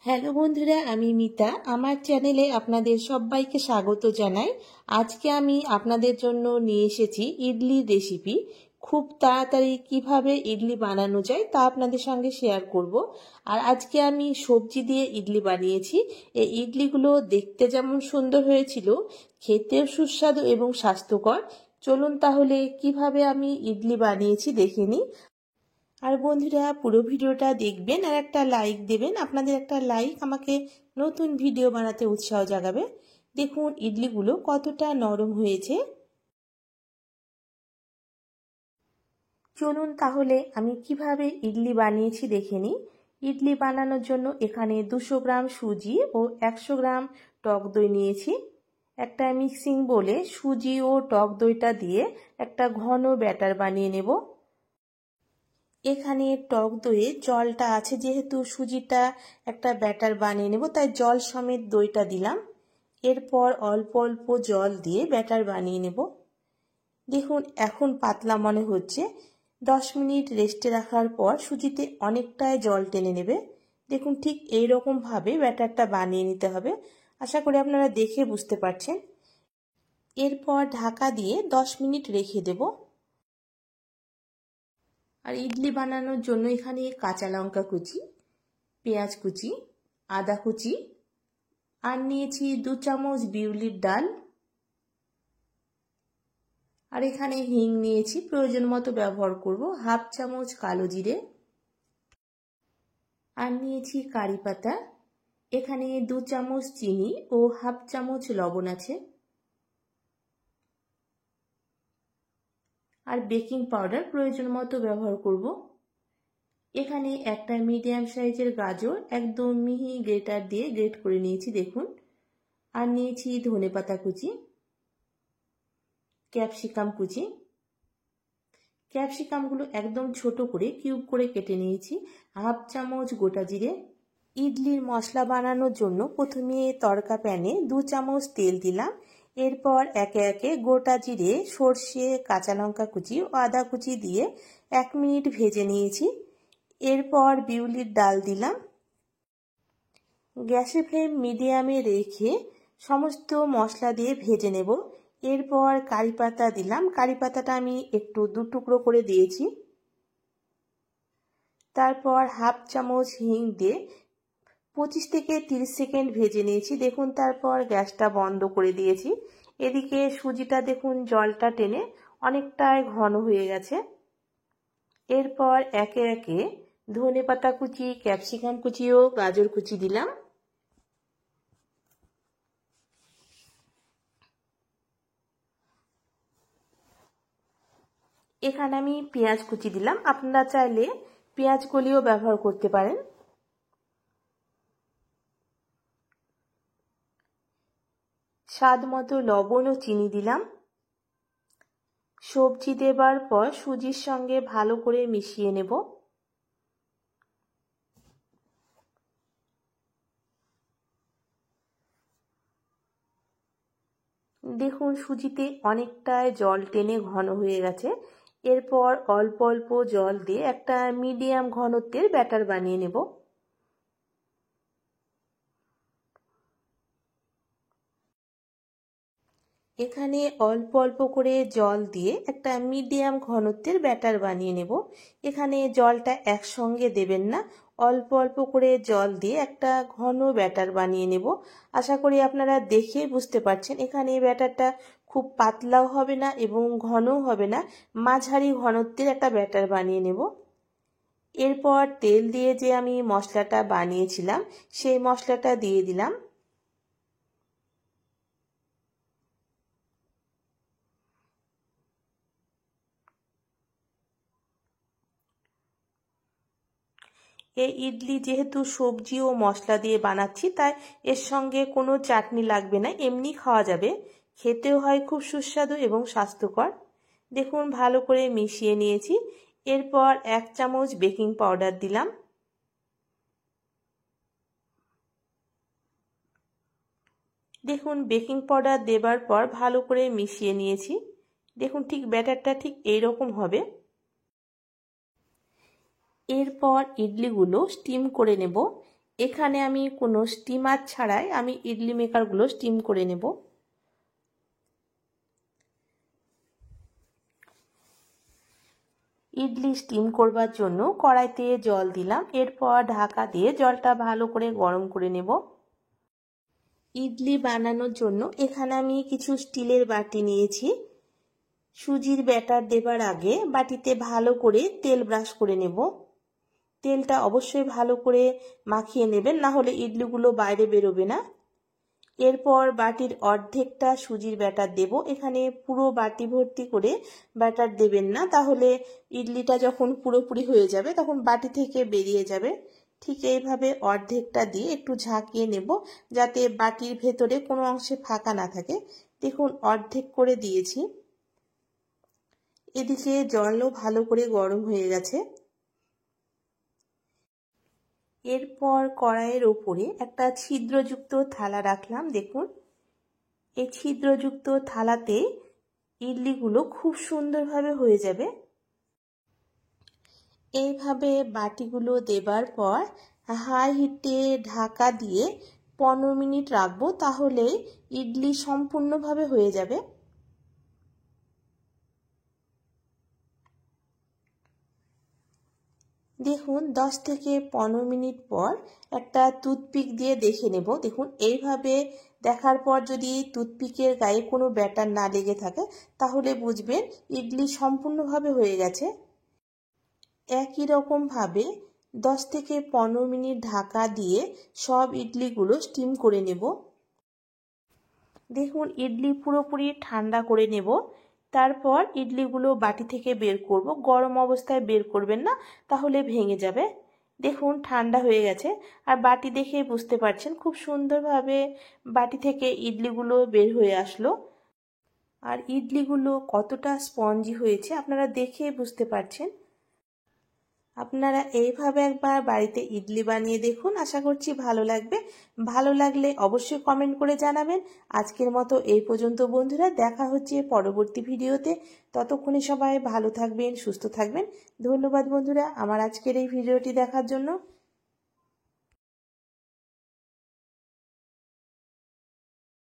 Hello বন্ধুরা, আমি মিতা। আমার চ্যানেলে আপনাদের সবাইকে স্বাগত জানাই। আজকে আমি আপনাদের জন্য নিয়ে এসেছি ইডলির রেসিপি। খুব তাড়াতাড়ি কিভাবে ইডলি বানানো যায় তা আপনাদের সঙ্গে শেয়ার করব। আর আজকে আমি সবজি দিয়ে ইডলি বানিয়েছি। এই ইডলিগুলো দেখতে যেমন সুন্দর হয়েছিল, খেতেও সুস্বাদু এবং স্বাস্থ্যকর। চলুন তাহলে কিভাবে আমি ইডলি বানিয়েছি দেখে নিই। আর বন্ধুরা, পুরো ভিডিওটা দেখবেন আর একটা লাইক দেবেন। আপনাদের একটা লাইক আমাকে নতুন ভিডিও বানাতে উৎসাহ জাগাবে। দেখুন ইডলিগুলো কতটা নরম হয়েছে। চলুন তাহলে আমি কিভাবে ইডলি বানিয়েছি দেখে নিই। ইডলি বানানোর জন্য এখানে 200 গ্রাম সুজি ও 100 গ্রাম টক দই নিয়েছি। একটা মিক্সিং বোলে সুজি ও টক দইটা দিয়ে একটা ঘন ব্যাটার বানিয়ে নেব। এখানে টক দইয়ে জলটা আছে, যেহেতু সুজিটা একটা ব্যাটার বানিয়ে নেব তাই জল সমেত দইটা দিলাম। এরপর অল্প অল্প জল দিয়ে ব্যাটার বানিয়ে নেব। দেখুন এখন পাতলা মনে হচ্ছে। 10 মিনিট রেস্টে রাখার পর সুজিতে অনেকটাই জল টেনে নেবে। দেখুন ঠিক এইরকমভাবে ব্যাটারটা বানিয়ে নিতে হবে। আশা করি আপনারা দেখে বুঝতে পারছেন। এরপর ঢাকা দিয়ে 10 মিনিট রেখে দেব। আর ইডলি বানানোর জন্য এখানে কাঁচা লঙ্কা কুচি, পেঁয়াজ কুচি, আদা কুচি আর নিয়েছি 2 চামচ বিউলির ডাল। আর এখানে হিং নিয়েছি, প্রয়োজন মতো ব্যবহার করব। হাফ চামচ কালো জিরে আর নিয়েছি কারি পাতা। এখানে 2 চামচ চিনি ও হাফ চামচ লবণ আছে। আর বেকিং পাউডার প্রয়োজন মতো ব্যবহার করব। এখানে একটা মিডিয়াম সাইজের গাজর একদম মিহি গ্রেটার দিয়ে গ্রেট করে নিয়েছি দেখুন। আর নিয়েছি ধনেপাতা কুচি, ক্যাপসিকাম কুচি। ক্যাপসিকামগুলো একদম ছোট করে কিউব করে কেটে নিয়েছি। হাফ চামচ গোটা জিরে। ইডলির মশলা বানানোর জন্য প্রথমে তড়কা প্যানে 2 চামচ তেল দিলাম। এরপর একে একে গোটা জিরে, সর্ষে, কাঁচা লঙ্কা কুচি ও আদা কুচি দিয়ে 1 মিনিট ভেজে নিয়েছি। এরপর বিউলির ডাল দিলাম। গ্যাসের ফ্লেম মিডিয়ামে রেখে সমস্ত মশলা দিয়ে ভেজে নেব। এরপর কারি পাতা দিলাম। কারি পাতাটা আমি একটু 2 টুকরো করে দিয়েছি। তারপর হাফ চামচ হিং দিয়ে 25 থেকে 30 সেকেন্ড ভেজে নিয়েছি দেখুন। তারপর গ্যাসটা বন্ধ করে দিয়েছি। এদিকে সুজিটা দেখুন জলটা টেনে অনেকটাই ঘন হয়ে গেছে। এরপর একে একে ধনেপাতা কুচি, ক্যাপসিকাম কুচি ও গাজর কুচি দিলাম। এখানে আমি পেঁয়াজ কুচি দিলাম। আপনারা চাইলে পেঁয়াজ কলিও ব্যবহার করতে পারেন। স্বাদ মতো লবণ ও চিনি দিলাম। সবজি দেবার পর সুজির সঙ্গে ভালো করে মিশিয়ে নেব। দেখুন সুজিতে অনেকটাই জল টেনে ঘন হয়ে গেছে। এরপর অল্প অল্প জল দিয়ে একটা মিডিয়াম ঘনত্বের ব্যাটার বানিয়ে নেব। এখানে অল্প অল্প করে জল দিয়ে একটা মিডিয়াম ঘনত্বের ব্যাটার বানিয়ে নেব। এখানে জলটা একসঙ্গে দেবেন না, অল্প অল্প করে জল দিয়ে একটা ঘন ব্যাটার বানিয়ে নেব। আশা করি আপনারা দেখে বুঝতে পারছেন। এখানে ব্যাটারটা খুব পাতলাও হবে না এবং ঘনও হবে না, মাঝারি ঘনত্বের একটা ব্যাটার বানিয়ে নেব। এরপর তেল দিয়ে যে আমি মশলাটা বানিয়েছিলাম সেই মশলাটা দিয়ে দিলাম। এই ইডলি যেহেতু সবজি ও মশলা দিয়ে বানাচ্ছি তাই এর সঙ্গে কোনো চাটনি লাগবে না, এমনি খাওয়া যাবে। খেতেও হয় খুব সুস্বাদু এবং স্বাস্থ্যকর। দেখুন ভালো করে মিশিয়ে নিয়েছি। এরপর 1 চামচ বেকিং পাউডার দিলাম। দেখুন বেকিং পাউডার দেবার পর ভালো করে মিশিয়ে নিয়েছি। দেখুন ঠিক ব্যাটারটা ঠিক এইরকম হবে। এরপর ইডলিগুলো স্টিম করে নেব। এখানে আমি কোনো স্টিমার ছাড়াই আমি ইডলি মেকারগুলো স্টিম করে নেব। ইডলি স্টিম করবার জন্য কড়াইতে জল দিলাম, এরপর ঢাকা দিয়ে জলটা ভালো করে গরম করে নেব। ইডলি বানানোর জন্য এখানে আমি কিছু স্টিলের বাটি নিয়েছি। সুজির ব্যাটার দেবার আগে বাটিতে ভালো করে তেল ব্রাশ করে নেব। তেলটা অবশ্যই ভালো করে মাখিয়ে নেবেন, না হলে ইডলিগুলো বাইরে বেরোবে না। এরপর বাটির অর্ধেকটা সুজির ব্যাটার দেব। এখানে পুরো বাটি ভর্তি করে ব্যাটার দেবেন না, তাহলে ইডলিটা যখন পুরোপুরি হয়ে যাবে তখন বাটি থেকে বেরিয়ে যাবে। ঠিক এইভাবে অর্ধেকটা দিয়ে একটু ঝাঁকিয়ে নেব, যাতে বাটির ভেতরে কোনো অংশে ফাঁকা না থাকে। দেখুন অর্ধেক করে দিয়েছি। এদিকে জলও ভালো করে গরম হয়ে গেছে। এরপর কড়াইয়ের ওপরে একটা ছিদ্রযুক্ত থালা রাখলাম। দেখুন এই ছিদ্রযুক্ত থালাতে ইডলিগুলো খুব সুন্দরভাবে হয়ে যাবে। এইভাবে বাটিগুলো দেবার পর হাই হিটে ঢাকা দিয়ে 15 মিনিট রাখবো, তাহলে ইডলি সম্পূর্ণভাবে হয়ে যাবে। দেখুন 10 থেকে 15 মিনিট পর একটা টুথপিক দিয়ে দেখে নেব। দেখুন এইভাবে দেখার পর যদি টুথপিকের গায়ে কোনো ব্যাটার না লেগে থাকে তাহলে বুঝবেন ইডলি সম্পূর্ণভাবে হয়ে গেছে। একই রকমভাবে 10 থেকে 15 মিনিট ঢাকা দিয়ে সব ইডলিগুলো স্টিম করে নেব। দেখুন ইডলি পুরোপুরি ঠান্ডা করে নেব, তারপর ইডলিগুলো বাটি থেকে বের করব। গরম অবস্থায় বের করবেন না, তাহলে ভেঙে যাবে। দেখুন ঠান্ডা হয়ে গেছে, আর বাটি দেখে বুঝতে পারছেন খুব সুন্দরভাবে বাটি থেকে ইডলিগুলো বের হয়ে আসলো। আর ইডলিগুলো কতটা স্পঞ্জি হয়েছে আপনারা দেখে বুঝতে পারছেন। আপনারা এইভাবে একবার বাড়িতে ইডলি বানিয়ে দেখুন, আশা করছি ভালো লাগবে। ভালো লাগলে অবশ্যই কমেন্ট করে জানাবেন। আজকের মতো এই পর্যন্ত বন্ধুরা, দেখা হচ্ছে পরবর্তী ভিডিওতে। ততক্ষণে সবাই ভালো থাকবেন, সুস্থ থাকবেন। ধন্যবাদ বন্ধুরা আমার আজকের এই ভিডিওটি দেখার জন্য।